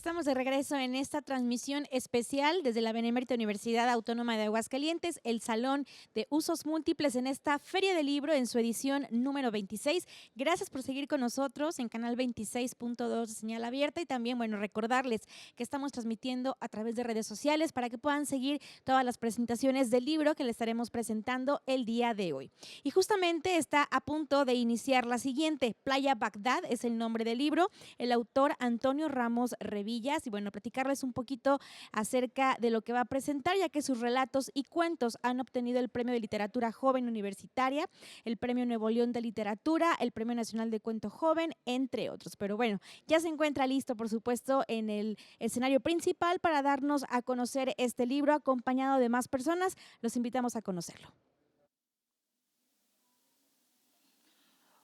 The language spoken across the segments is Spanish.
estamos de regreso en esta transmisión especial desde la Benemérita Universidad Autónoma de Aguascalientes, el Salón de Usos Múltiples en esta Feria del Libro en su edición número 26. Gracias por seguir con nosotros en canal 26.2 de señal abierta y también, bueno, recordarles que estamos transmitiendo a través de redes sociales para que puedan seguir todas las presentaciones del libro que les estaremos presentando el día de hoy. Y justamente está a punto de iniciar la siguiente, Playa Bagdad es el nombre del libro, el autor Antonio Ramos Revillas, y bueno, platicarles un poquito acerca de lo que va a presentar, ya que sus relatos y cuentos han obtenido el Premio de Literatura Joven Universitaria, el Premio Nuevo León de Literatura, el Premio Nacional de Cuento Joven, entre otros. Pero bueno, ya se encuentra listo, por supuesto, en el escenario principal para darnos a conocer este libro, acompañado de más personas. Los invitamos a conocerlo.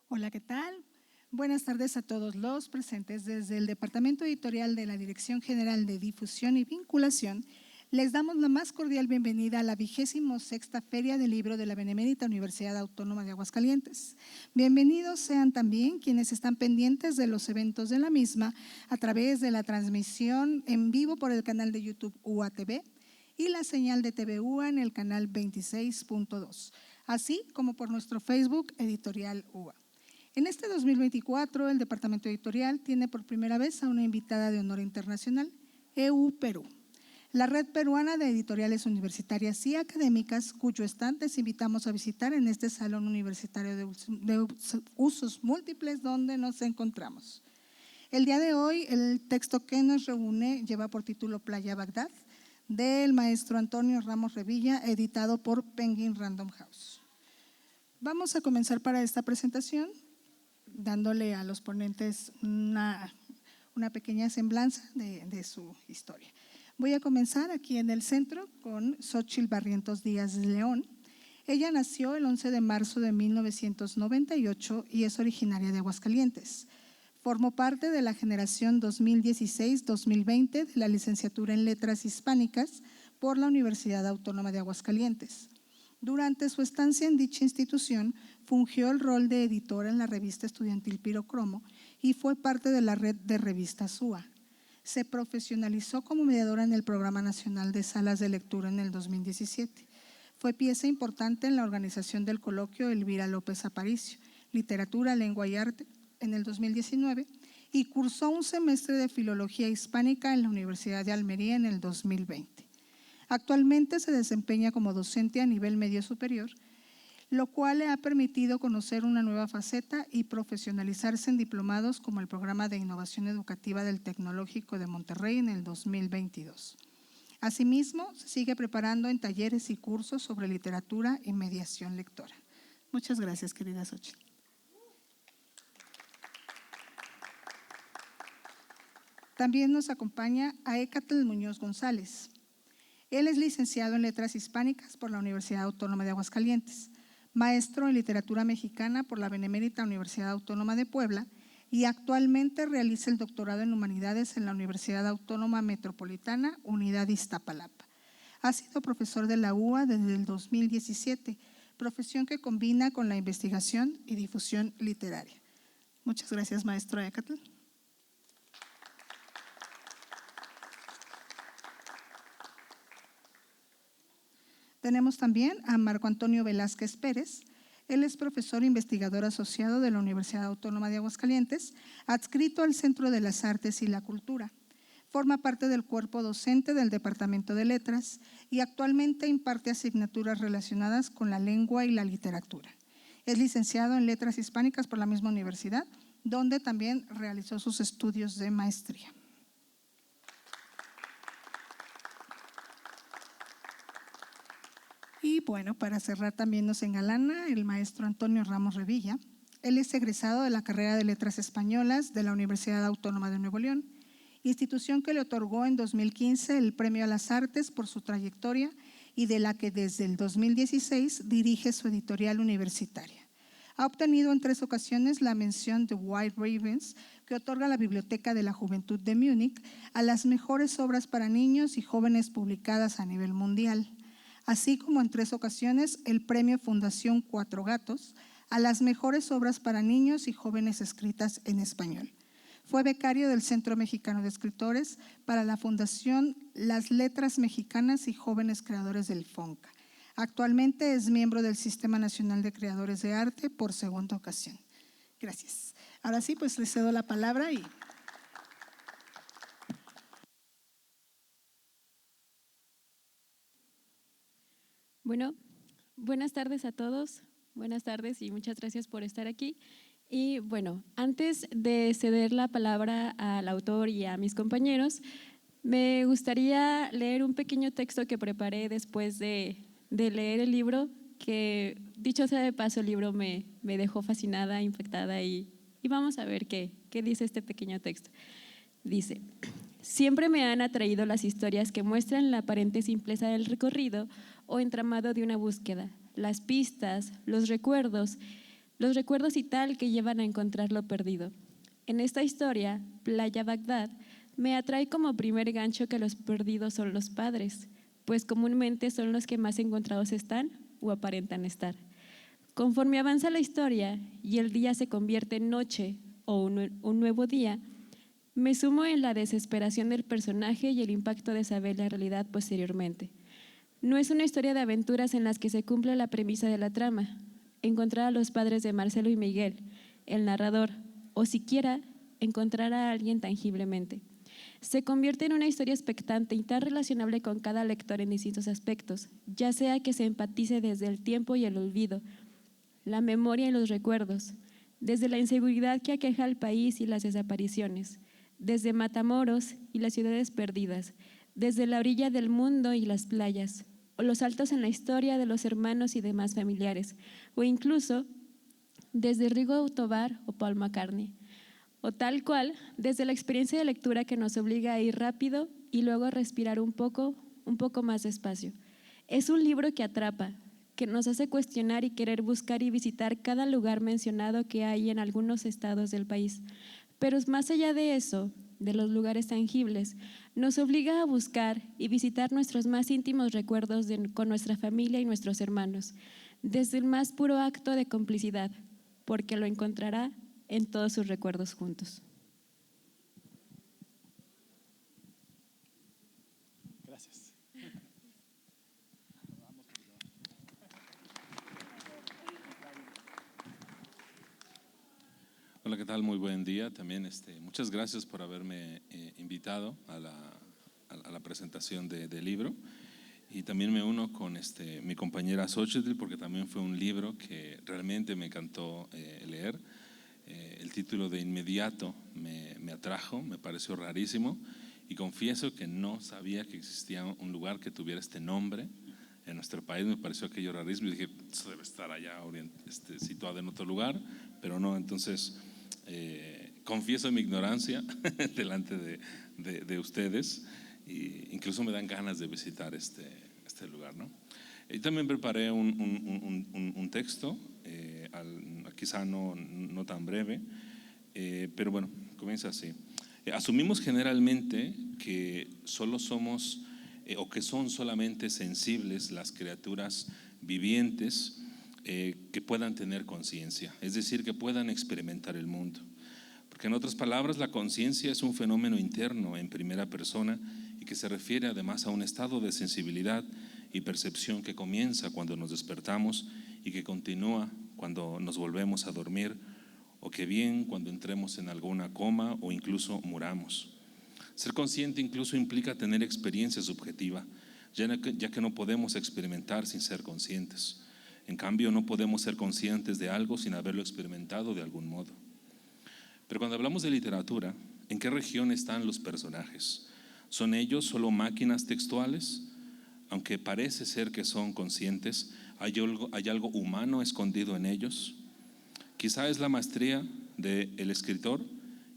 Hola, ¿qué tal? Buenas tardes a todos los presentes. Desde el Departamento Editorial de la Dirección General de Difusión y Vinculación, les damos la más cordial bienvenida a la 26ª Feria del Libro de la Benemérita Universidad Autónoma de Aguascalientes. Bienvenidos sean también quienes están pendientes de los eventos de la misma a través de la transmisión en vivo por el canal de YouTube UA TV y la señal de TV UA en el canal 26.2, así como por nuestro Facebook Editorial UA. En este 2024, el Departamento Editorial tiene por primera vez a una invitada de honor internacional, EU Perú, la red peruana de editoriales universitarias y académicas, cuyo stand les invitamos a visitar en este Salón Universitario de Usos Múltiples donde nos encontramos. El día de hoy, el texto que nos reúne lleva por título Playa Bagdad, del maestro Antonio Ramos Revilla, editado por Penguin Random House. Vamos a comenzar para esta presentación dándole a los ponentes una pequeña semblanza de su historia. Voy a comenzar aquí en el centro con Xóchitl Barrientos Díaz de León. Ella nació el 11 de marzo de 1998 y es originaria de Aguascalientes. Formó parte de la generación 2016-2020 de la licenciatura en Letras Hispánicas por la Universidad Autónoma de Aguascalientes. Durante su estancia en dicha institución, fungió el rol de editora en la revista estudiantil Pirocromo y fue parte de la red de revistas UA. Se profesionalizó como mediadora en el Programa Nacional de Salas de Lectura en el 2017. Fue pieza importante en la organización del coloquio Elvira López Aparicio, Literatura, Lengua y Arte, en el 2019, y cursó un semestre de Filología Hispánica en la Universidad de Almería en el 2020. Actualmente se desempeña como docente a nivel medio superior, lo cual le ha permitido conocer una nueva faceta y profesionalizarse en diplomados como el Programa de Innovación Educativa del Tecnológico de Monterrey en el 2022. Asimismo, se sigue preparando en talleres y cursos sobre literatura y mediación lectora. Muchas gracias, querida Xóchitl. También nos acompaña Aécatl Muñoz González. Él es licenciado en Letras Hispánicas por la Universidad Autónoma de Aguascalientes, maestro en Literatura Mexicana por la Benemérita Universidad Autónoma de Puebla y actualmente realiza el doctorado en Humanidades en la Universidad Autónoma Metropolitana, Unidad Iztapalapa. Ha sido profesor de la UA desde el 2017, profesión que combina con la investigación y difusión literaria. Muchas gracias, maestro Aécatl. Tenemos también a Marco Antonio Velázquez Pérez. Él es profesor e investigador asociado de la Universidad Autónoma de Aguascalientes, adscrito al Centro de las Artes y la Cultura. Forma parte del cuerpo docente del Departamento de Letras y actualmente imparte asignaturas relacionadas con la lengua y la literatura. Es licenciado en Letras Hispánicas por la misma universidad, donde también realizó sus estudios de maestría. Y bueno, para cerrar también nos engalana el maestro Antonio Ramos Revilla. Él es egresado de la carrera de Letras Españolas de la Universidad Autónoma de Nuevo León, institución que le otorgó en 2015 el Premio a las Artes por su trayectoria y de la que desde el 2016 dirige su editorial universitaria. Ha obtenido en 3 ocasiones la mención de White Ravens, que otorga la Biblioteca de la Juventud de Múnich a las mejores obras para niños y jóvenes publicadas a nivel mundial, así como en 3 ocasiones el Premio Fundación Cuatro Gatos a las mejores obras para niños y jóvenes escritas en español. Fue becario del Centro Mexicano de Escritores para la Fundación Las Letras Mexicanas y Jóvenes Creadores del FONCA. Actualmente es miembro del Sistema Nacional de Creadores de Arte por segunda ocasión. Gracias. Ahora sí, pues le cedo la palabra y… Bueno, buenas tardes a todos. Buenas tardes y muchas gracias por estar aquí. Y bueno, antes de ceder la palabra al autor y a mis compañeros, me gustaría leer un pequeño texto que preparé después de leer el libro, que dicho sea de paso, el libro me dejó fascinada, impactada y vamos a ver qué dice este pequeño texto. Dice: siempre me han atraído las historias que muestran la aparente simpleza del recorrido o entramado de una búsqueda, las pistas, los recuerdos y tal que llevan a encontrar lo perdido. En esta historia, Playa Bagdad me atrae como primer gancho que los perdidos son los padres, pues comúnmente son los que más encontrados están o aparentan estar. Conforme avanza la historia y el día se convierte en noche o un nuevo día, me sumo en la desesperación del personaje y el impacto de saber la realidad posteriormente. No es una historia de aventuras en las que se cumple la premisa de la trama, encontrar a los padres de Marcelo y Miguel, el narrador, o siquiera encontrar a alguien tangiblemente. Se convierte en una historia expectante y tan relacionable con cada lector en distintos aspectos, ya sea que se empatice desde el tiempo y el olvido, la memoria y los recuerdos, desde la inseguridad que aqueja al país y las desapariciones, desde Matamoros y las ciudades perdidas, desde la orilla del mundo y las playas, o los saltos en la historia de los hermanos y demás familiares, o incluso desde Rigo Tobar o Paul McCartney, o tal cual desde la experiencia de lectura que nos obliga a ir rápido y luego a respirar un poco más despacio. Es un libro que atrapa, que nos hace cuestionar y querer buscar y visitar cada lugar mencionado que hay en algunos estados del país. Pero más allá de eso, de los lugares tangibles, nos obliga a buscar y visitar nuestros más íntimos recuerdos con nuestra familia y nuestros hermanos, desde el más puro acto de complicidad, porque lo encontrará en todos sus recuerdos juntos. Gracias. Hola, ¿qué tal? Muy buen día. También muchas gracias por haberme invitado a la presentación del libro. Y también me uno con mi compañera Xochitl, porque también fue un libro que realmente me encantó leer. El título de inmediato me atrajo, me pareció rarísimo y confieso que no sabía que existía un lugar que tuviera este nombre en nuestro país. Me pareció aquello rarísimo y dije, eso debe estar allá situado en otro lugar, pero no. Entonces confieso mi ignorancia delante de ustedes, e incluso me dan ganas de visitar este lugar, ¿no? Y también preparé un texto, quizá no tan breve, pero bueno, comienza así. Asumimos generalmente que solo somos o que son solamente sensibles las criaturas vivientes que puedan tener conciencia, es decir, que puedan experimentar el mundo. Porque en otras palabras, la conciencia es un fenómeno interno en primera persona y que se refiere además a un estado de sensibilidad y percepción que comienza cuando nos despertamos y que continúa cuando nos volvemos a dormir, o que bien cuando entremos en alguna coma o incluso muramos. Ser consciente incluso implica tener experiencia subjetiva, ya que no podemos experimentar sin ser conscientes. En cambio, no podemos ser conscientes de algo sin haberlo experimentado de algún modo. Pero cuando hablamos de literatura, ¿en qué región están los personajes? ¿Son ellos solo máquinas textuales? Aunque parece ser que son conscientes, ¿hay algo humano escondido en ellos? Quizá es la maestría del escritor,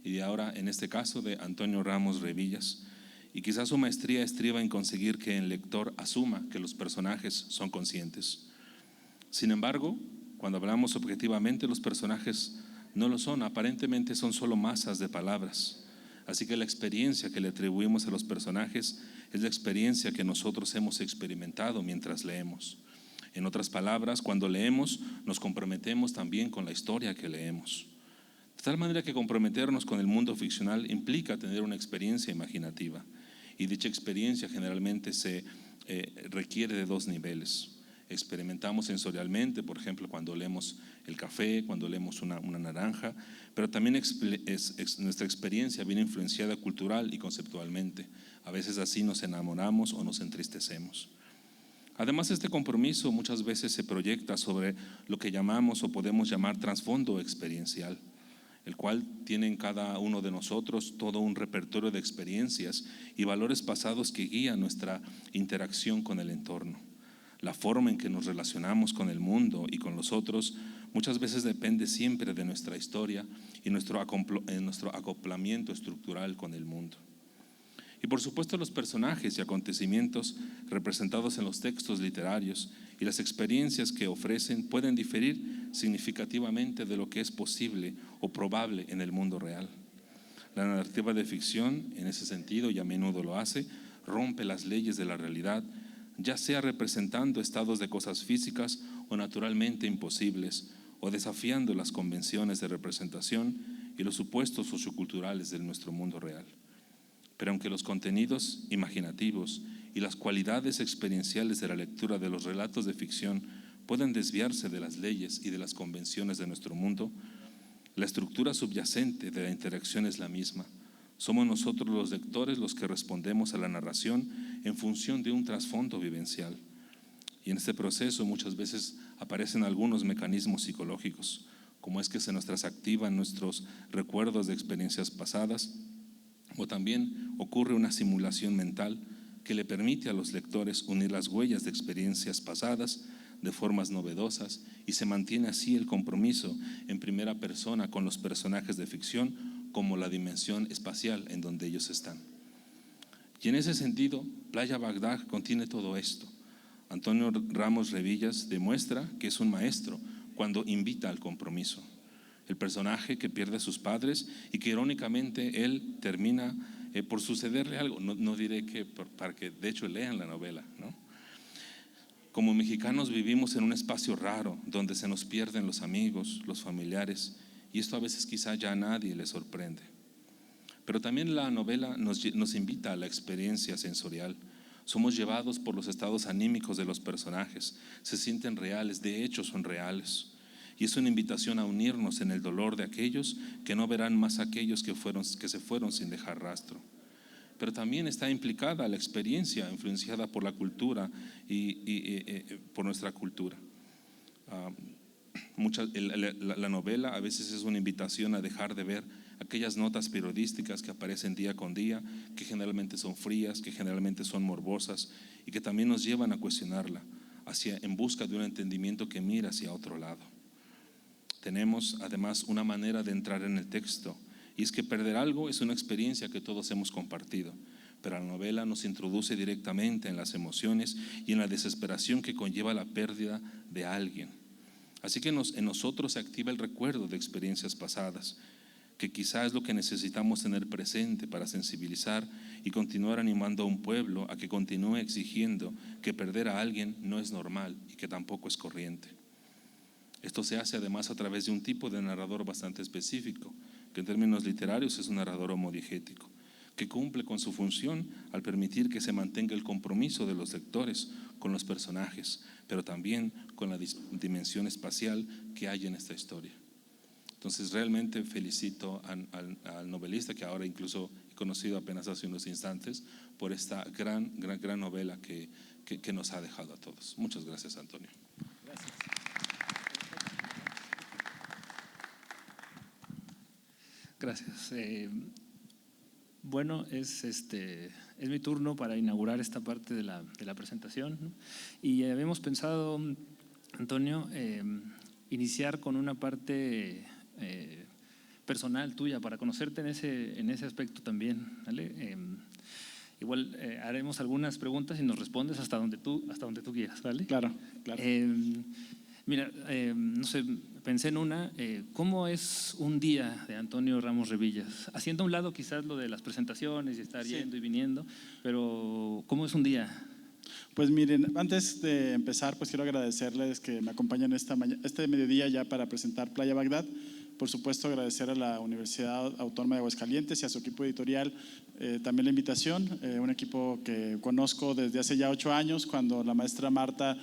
y ahora en este caso de Antonio Ramos Revillas, y quizá su maestría estriba en conseguir que el lector asuma que los personajes son conscientes. Sin embargo, cuando hablamos objetivamente, los personajes no lo son, aparentemente son solo masas de palabras. Así que la experiencia que le atribuimos a los personajes es la experiencia que nosotros hemos experimentado mientras leemos. En otras palabras, cuando leemos, nos comprometemos también con la historia que leemos. De tal manera que comprometernos con el mundo ficcional implica tener una experiencia imaginativa, y dicha experiencia generalmente se requiere de dos niveles. Experimentamos sensorialmente, por ejemplo, cuando olemos el café, cuando olemos una naranja, pero también nuestra experiencia viene influenciada cultural y conceptualmente. A veces así nos enamoramos o nos entristecemos. Además, este compromiso muchas veces se proyecta sobre lo que llamamos o podemos llamar trasfondo experiencial, el cual tiene en cada uno de nosotros todo un repertorio de experiencias y valores pasados que guían nuestra interacción con el entorno. La forma en que nos relacionamos con el mundo y con los otros muchas veces depende siempre de nuestra historia y nuestro acoplamiento estructural con el mundo. Y por supuesto, los personajes y acontecimientos representados en los textos literarios y las experiencias que ofrecen pueden diferir significativamente de lo que es posible o probable en el mundo real. La narrativa de ficción, en ese sentido, y a menudo lo hace, rompe las leyes de la realidad, ya sea representando estados de cosas físicas o naturalmente imposibles, o desafiando las convenciones de representación y los supuestos socioculturales de nuestro mundo real. Pero aunque los contenidos imaginativos y las cualidades experienciales de la lectura de los relatos de ficción pueden desviarse de las leyes y de las convenciones de nuestro mundo, la estructura subyacente de la interacción es la misma. Somos nosotros los lectores los que respondemos a la narración en función de un trasfondo vivencial. Y en este proceso muchas veces aparecen algunos mecanismos psicológicos, como es que se nos trasactivan nuestros recuerdos de experiencias pasadas, o también ocurre una simulación mental que le permite a los lectores unir las huellas de experiencias pasadas de formas novedosas, y se mantiene así el compromiso en primera persona con los personajes de ficción como la dimensión espacial en donde ellos están. Y en ese sentido, Playa Bagdad contiene todo esto. Antonio Ramos Revillas demuestra que es un maestro cuando invita al compromiso. El personaje que pierde a sus padres y que irónicamente él termina por sucederle algo. No diré que, para que de hecho lean la novela, ¿no? Como mexicanos vivimos en un espacio raro donde se nos pierden los amigos, los familiares, y esto a veces quizá ya a nadie le sorprende. Pero también la novela nos invita a la experiencia sensorial. Somos llevados por los estados anímicos de los personajes, se sienten reales, de hecho son reales. Y es una invitación a unirnos en el dolor de aquellos que no verán más a aquellos que se fueron sin dejar rastro. Pero también está implicada la experiencia influenciada por la cultura y por nuestra cultura. La novela a veces es una invitación a dejar de ver aquellas notas periodísticas que aparecen día con día, que generalmente son frías, que generalmente son morbosas y que también nos llevan a cuestionarla en busca de un entendimiento que mira hacia otro lado. Tenemos además una manera de entrar en el texto, y es que perder algo es una experiencia que todos hemos compartido, pero la novela nos introduce directamente en las emociones y en la desesperación que conlleva la pérdida de alguien. Así que en nosotros se activa el recuerdo de experiencias pasadas, que quizás es lo que necesitamos tener presente para sensibilizar y continuar animando a un pueblo a que continúe exigiendo que perder a alguien no es normal y que tampoco es corriente. Esto se hace además a través de un tipo de narrador bastante específico, que en términos literarios es un narrador homodigético, que cumple con su función al permitir que se mantenga el compromiso de los lectores con los personajes, pero también con la dimensión espacial que hay en esta historia. Entonces realmente felicito al novelista, que ahora incluso he conocido apenas hace unos instantes, por esta gran novela que nos ha dejado a todos. Muchas gracias, Antonio. Gracias. Gracias. Bueno, es mi turno para inaugurar esta parte de la presentación, ¿no? Y habíamos pensado, Antonio, iniciar con una parte personal tuya para conocerte en ese aspecto también, ¿vale? Igual haremos algunas preguntas y nos respondes hasta donde tú quieras, ¿vale? Claro, claro. Mira, no sé, pensé en una, ¿cómo es un día de Antonio Ramos Revillas? Haciendo a un lado quizás lo de las presentaciones y estar yendo y viniendo, pero ¿cómo es un día? Pues miren, antes de empezar, pues quiero agradecerles que me acompañan este mediodía ya para presentar Playa Bagdad, Por supuesto, agradecer a la Universidad Autónoma de Aguascalientes y a su equipo editorial también la invitación, un equipo que conozco desde hace ya 8 años, cuando la maestra Marta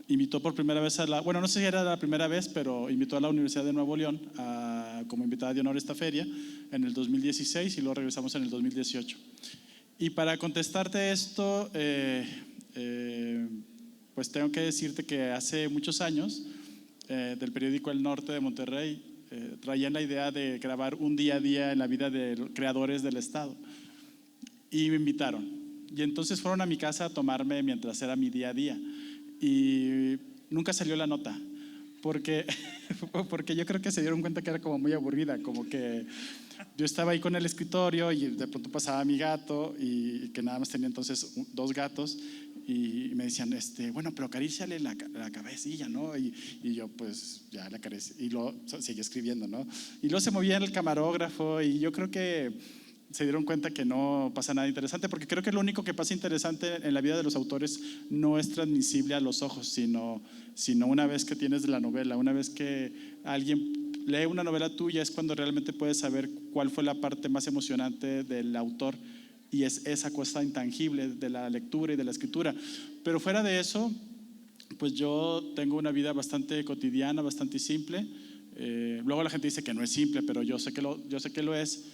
invitó por primera vez bueno, no sé si era la primera vez, pero invitó a la Universidad de Nuevo León como invitada de honor a esta feria en el 2016 y luego regresamos en el 2018. Y para contestarte esto, pues tengo que decirte que hace muchos años, del periódico El Norte de Monterrey, traían la idea de grabar un día a día en la vida de creadores del estado y me invitaron. Y entonces fueron a mi casa a tomarme mientras era mi día a día. Y nunca salió la nota, porque yo creo que se dieron cuenta que era como muy aburrida, como que yo estaba ahí con el escritorio y de pronto pasaba mi gato, y que nada más tenía entonces 2 gatos, y me decían, bueno, pero acaríciale la cabecilla, ¿no? Y yo pues ya la acaricié y luego seguí escribiendo, ¿no? Y luego se movía el camarógrafo y yo creo que se dieron cuenta que no pasa nada interesante, porque creo que lo único que pasa interesante en la vida de los autores no es transmisible a los ojos, sino una vez que tienes la novela, una vez que alguien lee una novela tuya, es cuando realmente puedes saber cuál fue la parte más emocionante del autor, y es esa cosa intangible de la lectura y de la escritura. Pero fuera de eso, pues yo tengo una vida bastante cotidiana, bastante simple. Luego la gente dice que no es simple, pero yo sé que lo es.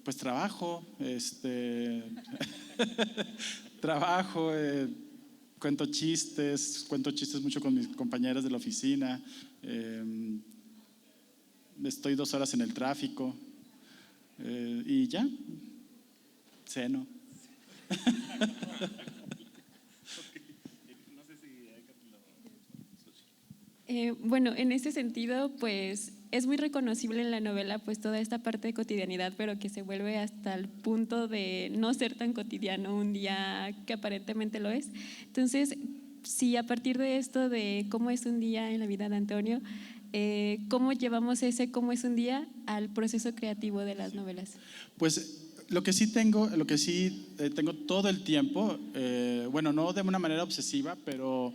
Pues trabajo, trabajo, cuento chistes mucho con mis compañeras de la oficina, estoy 2 horas en el tráfico, y ya, ceno. Bueno, en ese sentido, pues es muy reconocible en la novela pues toda esta parte de cotidianidad, pero que se vuelve hasta el punto de no ser tan cotidiano un día que aparentemente lo es. Entonces, sí, a partir de esto de cómo es un día en la vida de Antonio, ¿cómo llevamos cómo es un día al proceso creativo de las novelas? Pues lo que sí tengo todo el tiempo, bueno, no de una manera obsesiva, pero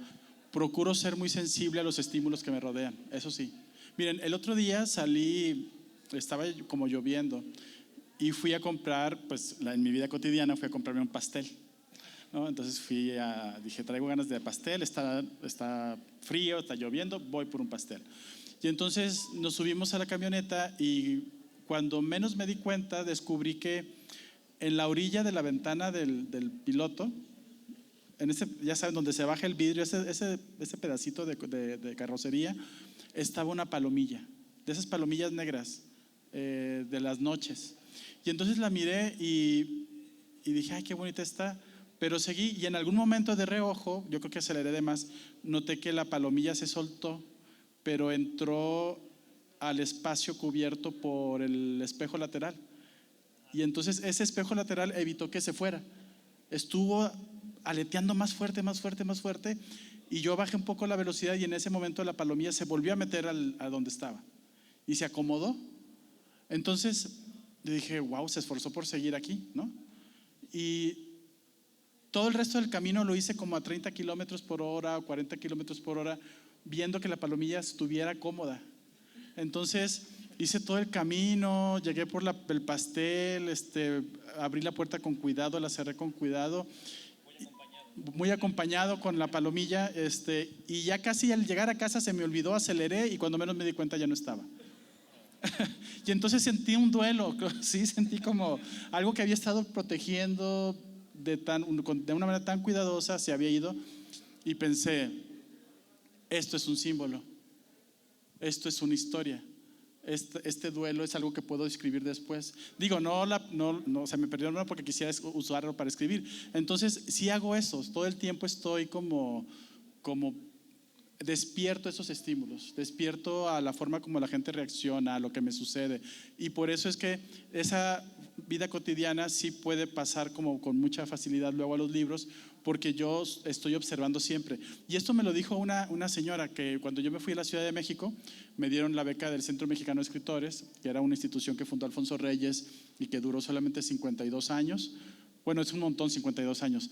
procuro ser muy sensible a los estímulos que me rodean, eso sí. Miren, el otro día salí, estaba como lloviendo y fui a comprar, pues en mi vida cotidiana fui a comprarme un pastel, ¿no? Entonces dije, traigo ganas de pastel, está frío, está lloviendo, voy por un pastel. Y entonces nos subimos a la camioneta y cuando menos me di cuenta descubrí que en la orilla de la ventana del piloto, ya saben, donde se baja el vidrio, ese pedacito de carrocería, estaba una palomilla, de esas palomillas negras de las noches. Y entonces la miré y dije, ay, qué bonita está. Pero seguí y en algún momento de reojo, yo creo que aceleré de más, noté que la palomilla se soltó, pero entró al espacio cubierto por el espejo lateral. Y entonces ese espejo lateral evitó que se fuera. Estuvo aleteando más fuerte, más fuerte, más fuerte, y yo bajé un poco la velocidad y en ese momento la palomilla se volvió a meter a donde estaba y se acomodó. Entonces dije, wow, se esforzó por seguir aquí, ¿no? Y todo el resto del camino lo hice como a 30 kilómetros por hora o 40 kilómetros por hora, viendo que la palomilla estuviera cómoda. Entonces hice todo el camino, llegué por el pastel, abrí la puerta con cuidado, la cerré con cuidado, muy acompañado con la palomilla, y ya casi al llegar a casa se me olvidó, aceleré y cuando menos me di cuenta ya no estaba. Y entonces sentí un duelo, sí, sentí como algo que había estado protegiendo de una manera tan cuidadosa, se había ido, y pensé, esto es un símbolo, esto es una historia. Este duelo es algo que puedo escribir después. Digo, no, se me perdió no porque quisiera usarlo para escribir. Entonces, sí hago eso, todo el tiempo estoy como despierto a esos estímulos, despierto a la forma como la gente reacciona, a lo que me sucede. Y por eso es que esa vida cotidiana sí puede pasar como con mucha facilidad luego a los libros, porque yo estoy observando siempre. Y esto me lo dijo una señora que cuando yo me fui a la Ciudad de México, me dieron la beca del Centro Mexicano de Escritores, que era una institución que fundó Alfonso Reyes y que duró solamente 52 años. Bueno, es un montón, 52 años.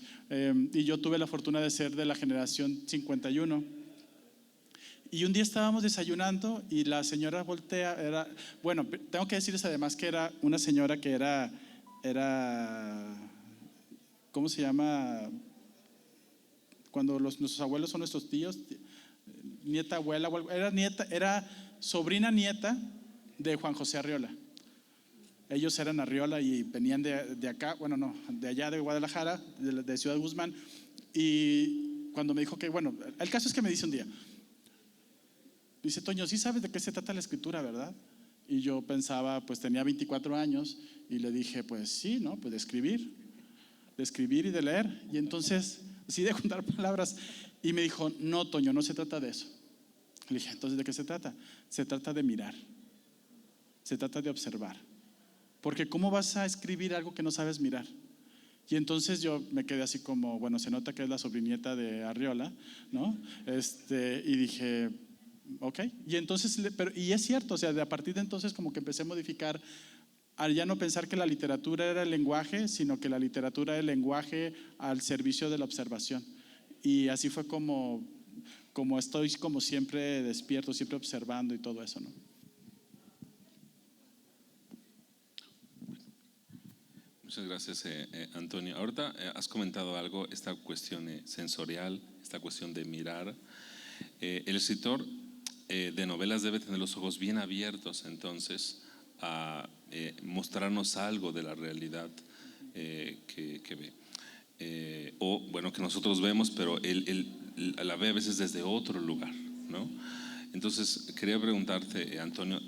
Y yo tuve la fortuna de ser de la generación 51. Y un día estábamos desayunando y la señora voltea, bueno, tengo que decirles además que era una señora que era ¿cómo se llama? Cuando nuestros abuelos son nuestros tíos, nieta, abuela, era sobrina nieta de Juan José Arriola. Ellos eran Arriola y venían de acá, bueno, no, de allá de Guadalajara, de Ciudad Guzmán. Y cuando me dijo que, bueno, el caso es que me dice un día, dice: Toño, sí sabes de qué se trata la escritura, ¿verdad? Y yo pensaba, pues tenía 24 años y le dije, pues sí, ¿no? Pues de escribir y de leer. Y entonces, sí, de juntar palabras. Y me dijo: no, Toño, no se trata de eso. Le dije: entonces, ¿de qué se trata? Se trata de mirar, se trata de observar. Porque ¿cómo vas a escribir algo que no sabes mirar? Y entonces yo me quedé así como, bueno, se nota que es la sobrinieta de Arriola, ¿no? Y dije, ok. Y entonces, y es cierto, o sea, a partir de entonces como que empecé a modificar, al ya no pensar que la literatura era el lenguaje, sino que la literatura era el lenguaje al servicio de la observación. Y así fue como estoy como siempre despierto, siempre observando y todo eso, ¿no? Muchas gracias, Antonio. Ahorita has comentado algo, esta cuestión sensorial, esta cuestión de mirar. El escritor de novelas debe tener los ojos bien abiertos entonces a mostrarnos algo de la realidad que ve. O bueno, que nosotros vemos, pero él la ve a veces desde otro lugar, ¿no? Entonces, quería preguntarte, Antonio,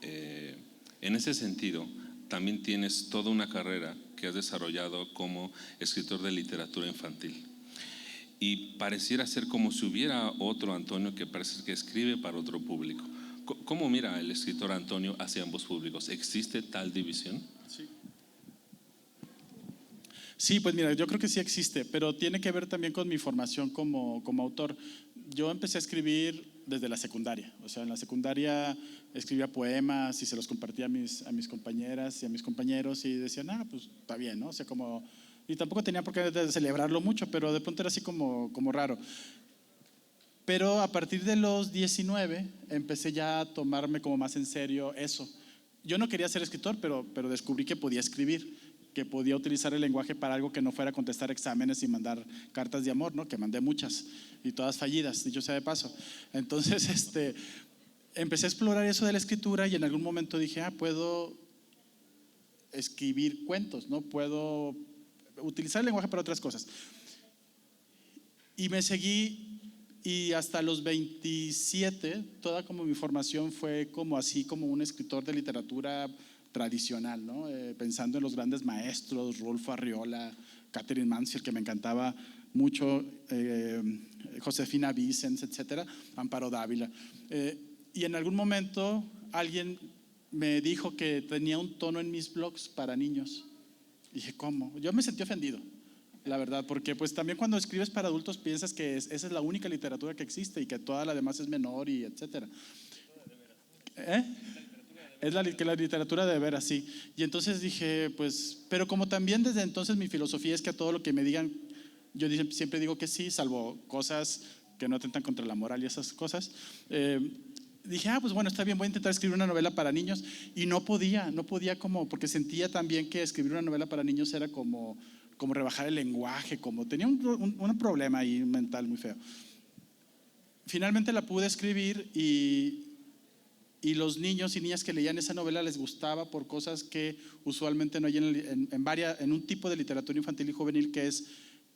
en ese sentido, también tienes toda una carrera que has desarrollado como escritor de literatura infantil. Y pareciera ser como si hubiera otro Antonio que parece que escribe para otro público. ¿Cómo mira el escritor Antonio hacia ambos públicos? ¿Existe tal división? Sí, pues mira, yo creo que sí existe, pero tiene que ver también con mi formación como autor. Yo empecé a escribir desde la secundaria, o sea, en la secundaria escribía poemas y se los compartía a mis compañeras y a mis compañeros y decían, pues está bien, ¿no? O sea, y tampoco tenía por qué celebrarlo mucho, pero de pronto era así como raro. Pero a partir de los 19 empecé ya a tomarme como más en serio eso. Yo no quería ser escritor, pero descubrí que podía escribir, que podía utilizar el lenguaje para algo que no fuera contestar exámenes y mandar cartas de amor, ¿no? Que mandé muchas y todas fallidas, dicho sea de paso. Entonces, empecé a explorar eso de la escritura y en algún momento dije, puedo escribir cuentos, ¿no? Puedo utilizar el lenguaje para otras cosas. Y me seguí, y hasta los 27, toda como mi formación fue como así, como un escritor de literatura tradicional, ¿no? Pensando en los grandes maestros, Rulfo Arriola, Catherine Mansfield, que me encantaba mucho, Josefina Vicens, etcétera, Amparo Dávila. Y en algún momento alguien me dijo que tenía un tono en mis blogs para niños. Y dije, ¿cómo? Yo me sentí ofendido, la verdad, porque pues también cuando escribes para adultos piensas que esa es la única literatura que existe y que toda la demás es menor y etcétera. Es la literatura de veras, sí. Y entonces dije, pues, pero como también desde entonces mi filosofía es que a todo lo que me digan, yo siempre digo que sí, salvo cosas que no atentan contra la moral y esas cosas. Dije, pues bueno, está bien, voy a intentar escribir una novela para niños. Y no podía porque sentía también que escribir una novela para niños era como rebajar el lenguaje, como tenía un problema ahí mental muy feo. Finalmente la pude escribir y los niños y niñas que leían esa novela les gustaba por cosas que usualmente no hay en un tipo de literatura infantil y juvenil, que es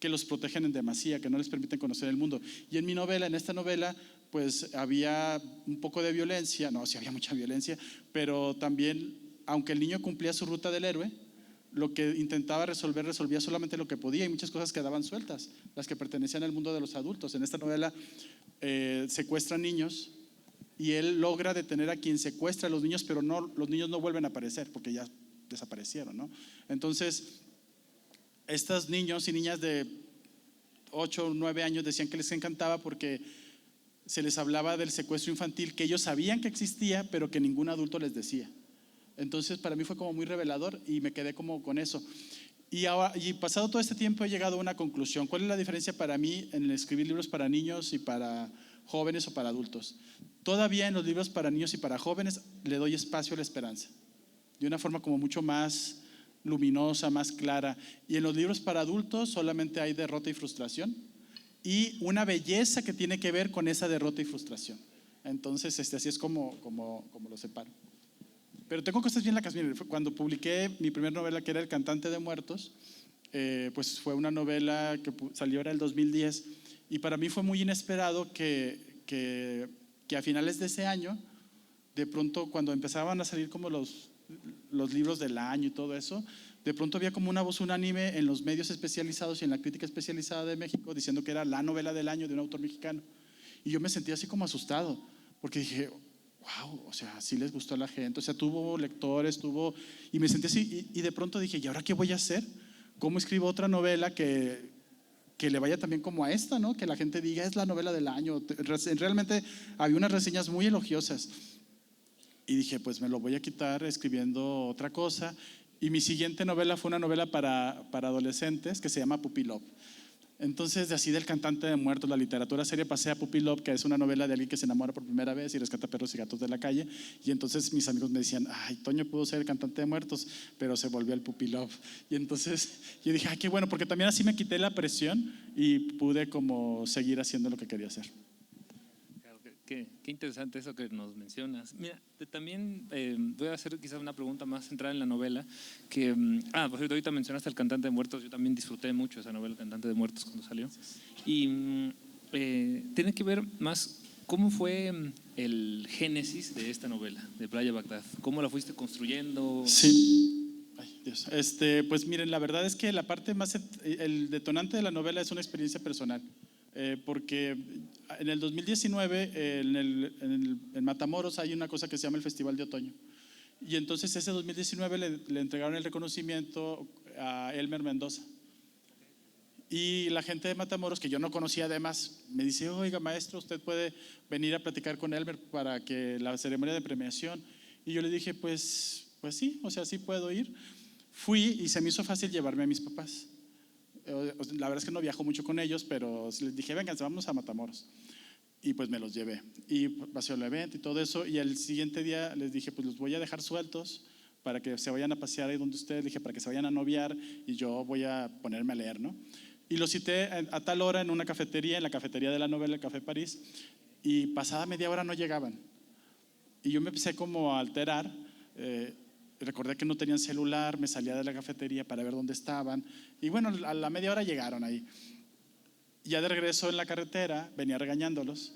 que los protegen en demasía, que no les permiten conocer el mundo. Y en esta novela, pues había un poco de violencia, sí había mucha violencia, pero también, aunque el niño cumplía su ruta del héroe, lo que intentaba resolvía solamente lo que podía y muchas cosas quedaban sueltas, las que pertenecían al mundo de los adultos. En esta novela secuestran niños y él logra detener a quien secuestra a los niños, pero los niños no vuelven a aparecer porque ya desaparecieron, ¿no? Entonces, estos niños y niñas de 8 o 9 años decían que les encantaba porque se les hablaba del secuestro infantil, que ellos sabían que existía, pero que ningún adulto les decía. Entonces, para mí fue como muy revelador y me quedé como con eso. Y pasado todo este tiempo he llegado a una conclusión. ¿Cuál es la diferencia para mí en escribir libros para niños y para jóvenes o para adultos. Todavía en los libros para niños y para jóvenes le doy espacio a la esperanza, de una forma como mucho más luminosa, más clara. Y en los libros para adultos solamente hay derrota y frustración y una belleza que tiene que ver con esa derrota y frustración. Entonces, así es como lo separo. Pero tengo cosas bien lacas. Miren, cuando publiqué mi primera novela, que era El cantante de muertos, pues fue una novela que salió en el 2010 y para mí fue muy inesperado que a finales de ese año, de pronto cuando empezaban a salir como los libros del año y todo eso, de pronto había como una voz unánime en los medios especializados y en la crítica especializada de México diciendo que era la novela del año de un autor mexicano. Y yo me sentí así como asustado, porque dije, wow, o sea, sí les gustó a la gente, o sea, tuvo lectores, y me sentí así, y de pronto dije, ¿y ahora qué voy a hacer? ¿Cómo escribo otra novela que le vaya también como a esta, ¿no? Que la gente diga, es la novela del año. Realmente había unas reseñas muy elogiosas. Y dije, pues me lo voy a quitar escribiendo otra cosa. Y mi siguiente novela fue una novela para adolescentes que se llama Puppy Love. Entonces, de así del cantante de muertos, la literatura seria, pasé a Puppy Love, que es una novela de alguien que se enamora por primera vez y rescata perros y gatos de la calle. Y entonces mis amigos me decían, ay, Toño pudo ser el cantante de muertos, pero se volvió el Puppy Love. Y entonces yo dije, ay, qué bueno, porque también así me quité la presión y pude como seguir haciendo lo que quería hacer. Qué interesante eso que nos mencionas. Mira, también voy a hacer quizás una pregunta más centrada en la novela. Que, por cierto, ahorita mencionaste El cantante de muertos. Yo también disfruté mucho esa novela, El cantante de muertos, cuando salió. Y tiene que ver más cómo fue el génesis de esta novela, de Playa Bagdad. ¿Cómo la fuiste construyendo? Sí. Ay, Dios. Pues miren, la verdad es que la parte más, el detonante de la novela es una experiencia personal. Porque en el 2019 en Matamoros hay una cosa que se llama el Festival de Otoño y entonces ese 2019 le entregaron el reconocimiento a Elmer Mendoza y la gente de Matamoros, que yo no conocía además, me dice, oiga maestro, usted puede venir a platicar con Elmer para que la ceremonia de premiación. Y yo le dije, pues sí, o sea, sí puedo ir. Fui y se me hizo fácil llevarme a mis papás. La verdad es que no viajo mucho con ellos, pero les dije, vengan, vamos a Matamoros. Y pues me los llevé. Y pasé el evento y todo eso. Y el siguiente día les dije, pues los voy a dejar sueltos para que se vayan a pasear ahí donde ustedes, dije, para que se vayan a noviar y yo voy a ponerme a leer, ¿no? Y los cité a tal hora en una cafetería, en la cafetería de la novela, el Café París, y pasada media hora no llegaban. Y yo me empecé como a alterar. Recordé que no tenían celular, me salía de la cafetería para ver dónde estaban y bueno, a la media hora llegaron ahí. Ya de regreso en la carretera venía regañándolos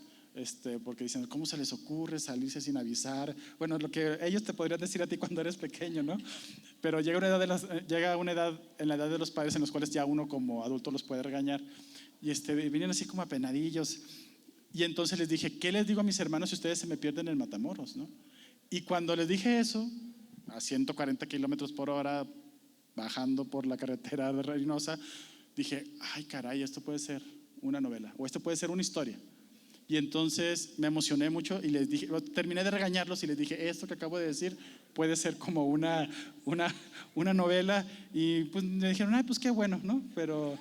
porque dicen, ¿cómo se les ocurre salirse sin avisar? Bueno, lo que ellos te podrían decir a ti cuando eres pequeño, ¿no? Pero llega una edad en la edad de los padres en los cuales ya uno como adulto los puede regañar y vienen así como apenadillos. Y entonces les dije, ¿qué les digo a mis hermanos si ustedes se me pierden en Matamoros, ¿no? Y cuando les dije eso, a 140 kilómetros por hora, bajando por la carretera de Reynosa, dije, ay caray, esto puede ser una novela o esto puede ser una historia. Y entonces me emocioné mucho y les dije, terminé de regañarlos y les dije, esto que acabo de decir puede ser como una novela. Y pues me dijeron, ay, pues qué bueno, ¿no? Pero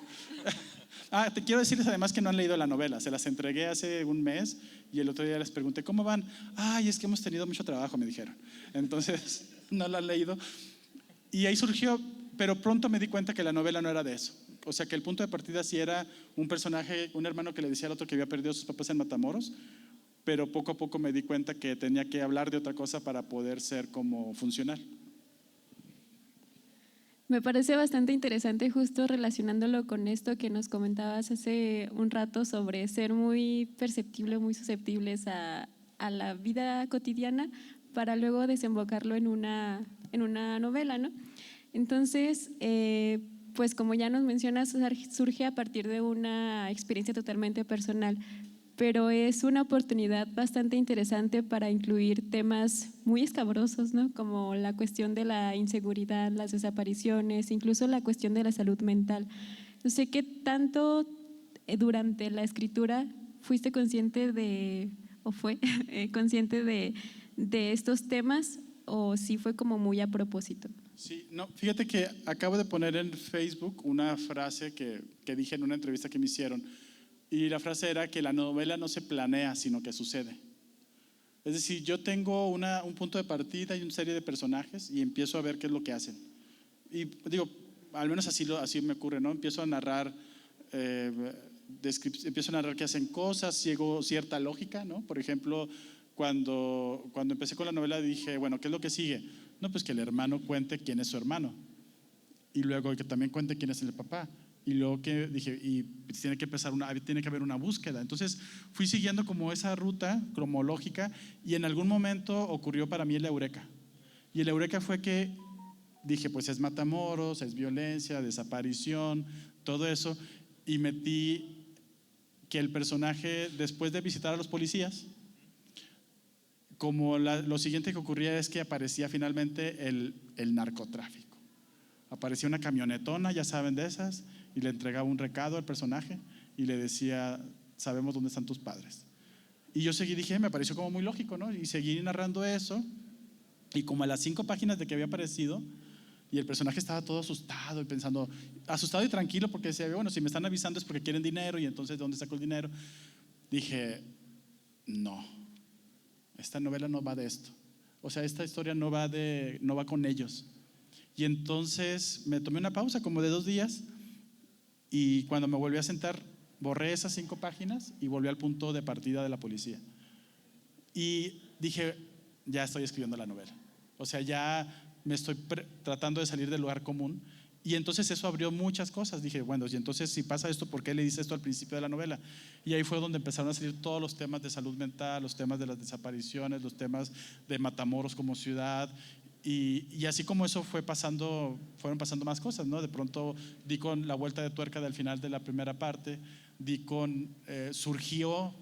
te quiero decirles además que no han leído la novela, se las entregué hace un mes y el otro día les pregunté, ¿cómo van? Ay, es que hemos tenido mucho trabajo, me dijeron. Entonces no la han leído. Y ahí surgió, pero pronto me di cuenta que la novela no era de eso. O sea, que el punto de partida sí era un personaje, un hermano que le decía al otro que había perdido a sus papás en Matamoros, pero poco a poco me di cuenta que tenía que hablar de otra cosa para poder ser como funcional. Me parece bastante interesante justo relacionándolo con esto que nos comentabas hace un rato sobre ser muy perceptibles, muy susceptibles a la vida cotidiana para luego desembocarlo en una novela, ¿no? Entonces, pues como ya nos mencionas, surge a partir de una experiencia totalmente personal, pero es una oportunidad bastante interesante para incluir temas muy escabrosos, ¿no? Como la cuestión de la inseguridad, las desapariciones, incluso la cuestión de la salud mental. No sé qué tanto durante la escritura fuiste consciente consciente de estos temas o si fue como muy a propósito. Sí, no, fíjate que acabo de poner en Facebook una frase que dije en una entrevista que me hicieron Y la frase era que la novela no se planea, sino que sucede. Es decir, yo tengo un punto de partida y una serie de personajes y empiezo a ver qué es lo que hacen. Y digo, al menos así me ocurre, ¿no? Empiezo a narrar que hacen cosas, sigo cierta lógica, ¿no? Por ejemplo, cuando empecé con la novela dije, bueno, ¿qué es lo que sigue? No, pues que el hermano cuente quién es su hermano. Y luego que también cuente quién es el papá. Y luego que dije, y tiene que haber una búsqueda. Entonces fui siguiendo como esa ruta cronológica y en algún momento ocurrió para mí el eureka. Y el eureka fue que dije, pues es Matamoros, es violencia, desaparición, todo eso. Y metí que el personaje, después de visitar a los policías, lo siguiente que ocurría es que aparecía finalmente el narcotráfico. Aparecía una camionetona, ya saben de esas, y le entregaba un recado al personaje y le decía, sabemos dónde están tus padres. Y yo dije, me pareció como muy lógico, ¿no? Y seguí narrando eso, y como a las 5 páginas de que había aparecido, y el personaje estaba todo asustado y pensando, asustado y tranquilo porque decía, bueno, si me están avisando es porque quieren dinero, y entonces ¿de dónde sacó el dinero? Dije, no, esta novela no va de esto. O sea, esta historia no va con ellos. Y entonces me tomé una pausa como de 2 días y cuando me volví a sentar borré esas 5 páginas y volví al punto de partida de la policía. Y dije, ya estoy escribiendo la novela. O sea, ya me estoy tratando de salir del lugar común. Y entonces eso abrió muchas cosas. Dije, bueno, y entonces si pasa esto, ¿por qué le dice esto al principio de la novela? Y ahí fue donde empezaron a salir todos los temas de salud mental, los temas de las desapariciones, los temas de Matamoros como ciudad. Y así como eso fueron pasando más cosas, ¿no? De pronto di con la vuelta de tuerca del final de la primera parte, surgió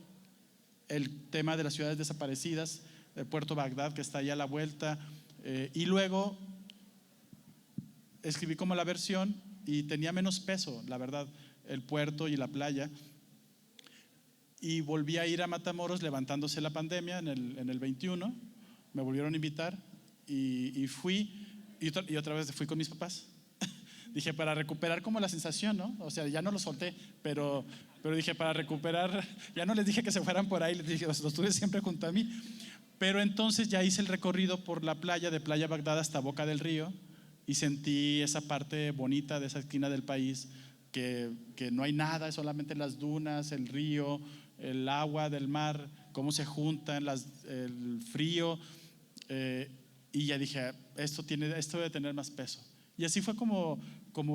el tema de las ciudades desaparecidas, el Puerto Bagdad que está ahí a la vuelta, y luego escribí como la versión y tenía menos peso, la verdad, el puerto y la playa. Y volví a ir a Matamoros levantándose la pandemia en el 21, me volvieron a invitar y fui, y otra vez fui con mis papás. Dije, para recuperar como la sensación, ¿no? O sea, ya no lo solté, pero dije, para recuperar, ya no les dije que se fueran por ahí, les dije, los tuve siempre junto a mí. Pero entonces ya hice el recorrido por la playa, de Playa Bagdad hasta Boca del Río, y sentí esa parte bonita de esa esquina del país, que no hay nada, es solamente las dunas, el río, el agua del mar, cómo se juntan, el frío, y ya dije, esto debe tener más peso. Y así fue como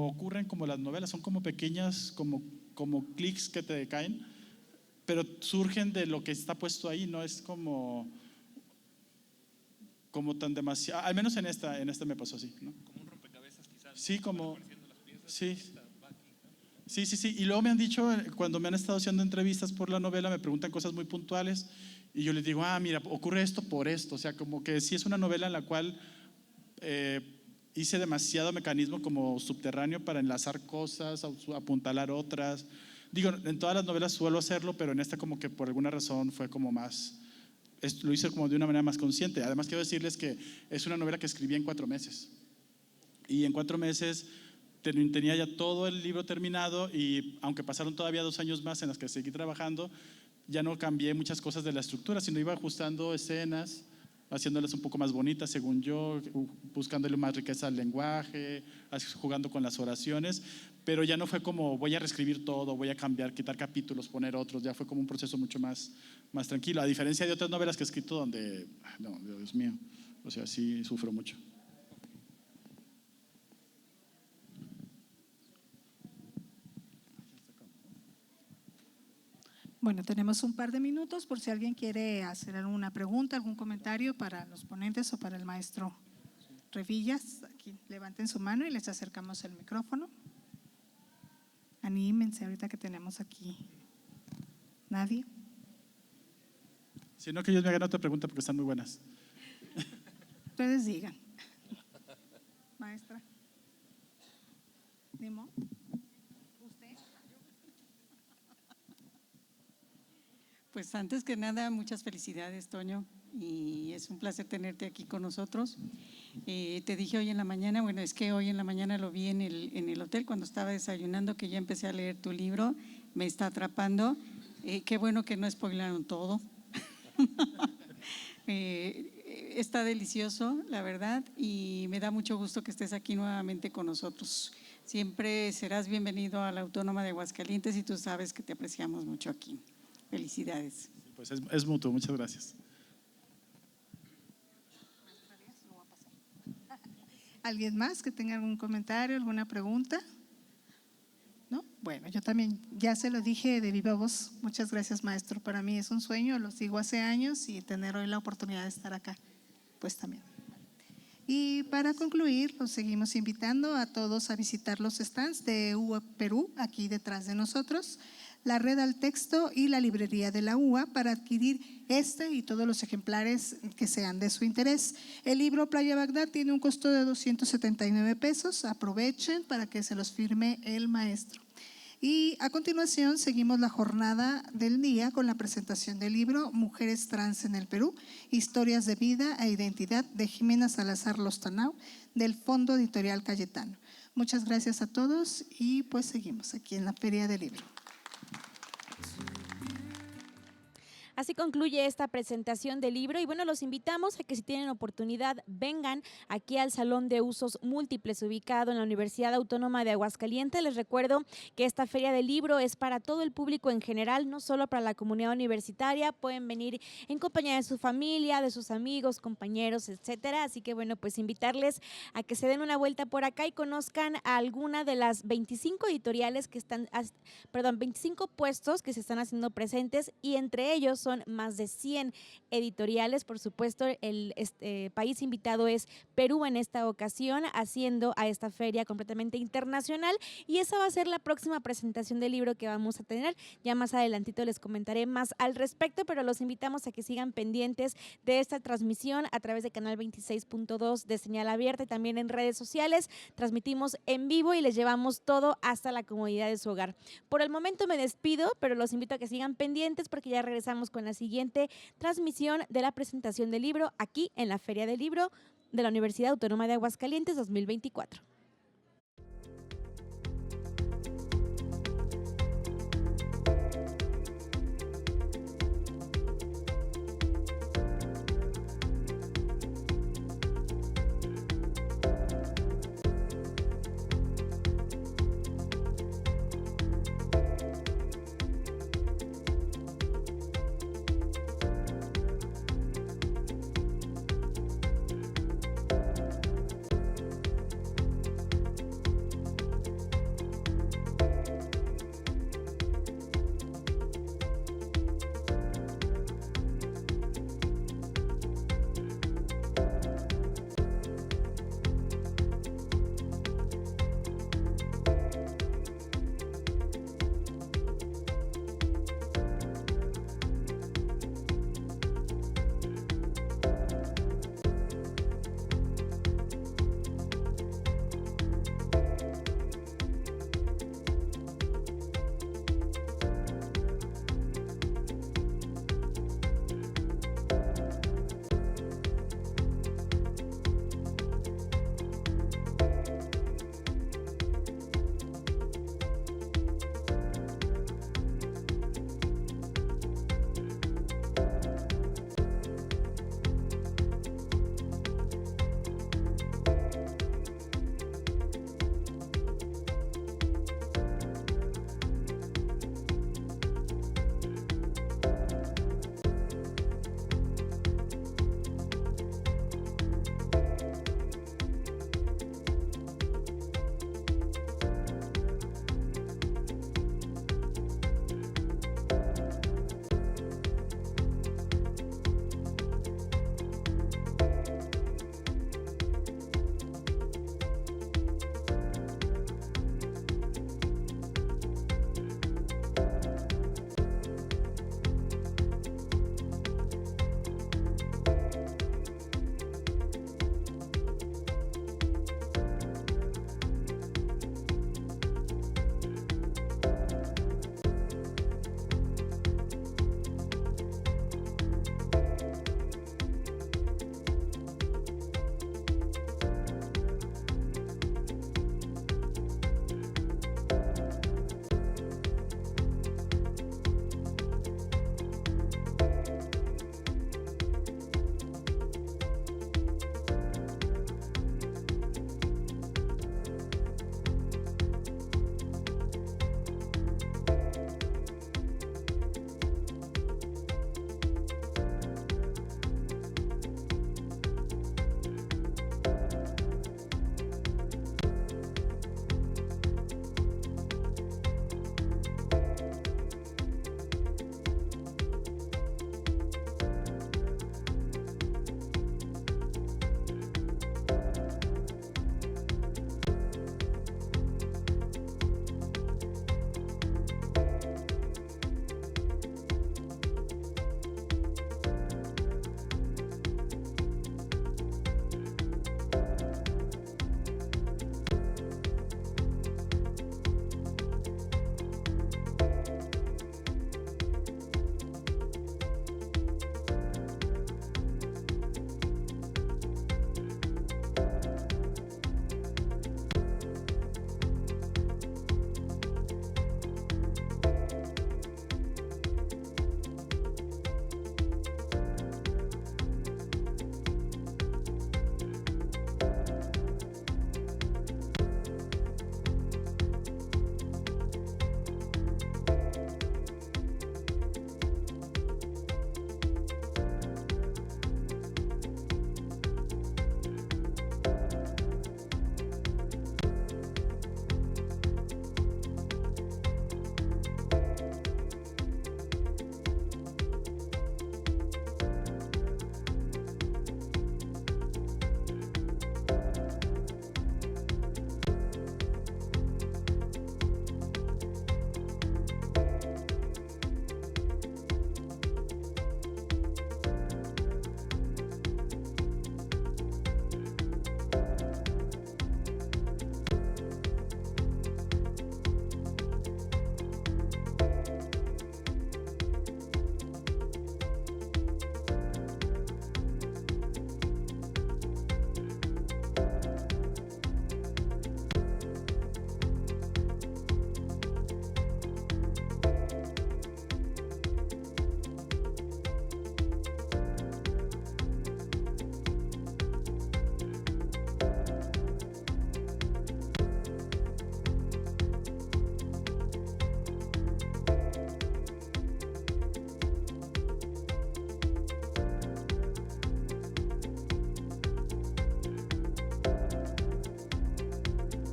ocurren como las novelas, son como pequeñas, como clics que te caen, pero surgen de lo que está puesto ahí, no es como tan demasiado, al menos en esta me pasó así, ¿no? Como un rompecabezas quizás. Sí, Sí. Sí. Y luego me han dicho, cuando me han estado haciendo entrevistas por la novela, me preguntan cosas muy puntuales y yo les digo, mira, ocurre esto por esto. O sea, como que sí es una novela en la cual hice demasiado mecanismo como subterráneo para enlazar cosas, apuntalar otras. Digo, en todas las novelas suelo hacerlo, pero en esta como que por alguna razón fue como más, lo hice como de una manera más consciente. Además quiero decirles que es una novela que escribí en 4 meses. Y en 4 meses tenía ya todo el libro terminado y aunque pasaron todavía 2 años más en los que seguí trabajando, ya no cambié muchas cosas de la estructura, sino iba ajustando escenas, haciéndolas un poco más bonitas según yo, buscándole más riqueza al lenguaje, jugando con las oraciones, pero ya no fue como voy a reescribir todo, voy a cambiar, quitar capítulos, poner otros, ya fue como un proceso mucho más tranquilo, a diferencia de otras novelas que he escrito donde, no, Dios mío, o sea, sí sufro mucho. Bueno, tenemos un par de minutos por si alguien quiere hacer alguna pregunta, algún comentario para los ponentes o para el maestro Revillas. Aquí levanten su mano y les acercamos el micrófono. Anímense ahorita que tenemos aquí. ¿Nadie? Si no, que ellos me hagan otra pregunta porque están muy buenas. Ustedes digan. Maestra. ¿Nimo? Pues antes que nada, muchas felicidades, Toño, y es un placer tenerte aquí con nosotros. Te dije hoy en la mañana, bueno, es que hoy en la mañana lo vi en el hotel cuando estaba desayunando, que ya empecé a leer tu libro me está atrapando. Qué bueno que no spoilaron todo. Está delicioso, la verdad, y me da mucho gusto que estés aquí nuevamente con nosotros. Siempre serás bienvenido a la Autónoma de Aguascalientes y tú sabes que te apreciamos mucho aquí. Felicidades. Pues es mutuo, muchas gracias. ¿Alguien más que tenga algún comentario, alguna pregunta? ¿No? Bueno, yo también ya se lo dije de viva voz. Muchas gracias, maestro. Para mí es un sueño, lo sigo hace años y tener hoy la oportunidad de estar acá, pues también. Y para concluir, los seguimos invitando a todos a visitar los stands de UA Perú, aquí detrás de nosotros, la Red al Texto y la librería de la UA para adquirir este y todos los ejemplares que sean de su interés. El libro Playa Bagdad tiene un costo de 279 pesos. Aprovechen para que se los firme el maestro. Y a continuación seguimos la jornada del día con la presentación del libro Mujeres Trans en el Perú, Historias de Vida e Identidad de Jimena Salazar Lostanao del Fondo Editorial Cayetano. Muchas gracias a todos y pues seguimos aquí en la Feria del Libro. Así concluye esta presentación del libro y bueno, los invitamos a que si tienen oportunidad vengan aquí al Salón de Usos Múltiples ubicado en la Universidad Autónoma de Aguascalientes. Les recuerdo que esta feria del libro es para todo el público en general, no solo para la comunidad universitaria. Pueden venir en compañía de su familia, de sus amigos, compañeros, etcétera. Así que bueno, pues invitarles a que se den una vuelta por acá y conozcan a alguna de las 25 editoriales que están, 25 puestos que se están haciendo presentes y entre ellos son más de 100 editoriales. Por supuesto, el país invitado es Perú en esta ocasión, haciendo a esta feria completamente internacional y esa va a ser la próxima presentación del libro que vamos a tener. Ya más adelantito les comentaré más al respecto, pero los invitamos a que sigan pendientes de esta transmisión a través de Canal 26.2 de Señal Abierta y también en redes sociales. Transmitimos en vivo y les llevamos todo hasta la comodidad de su hogar. Por el momento me despido, pero los invito a que sigan pendientes porque ya regresamos con la siguiente transmisión de la presentación del libro aquí en la Feria del Libro de la Universidad Autónoma de Aguascalientes 2024.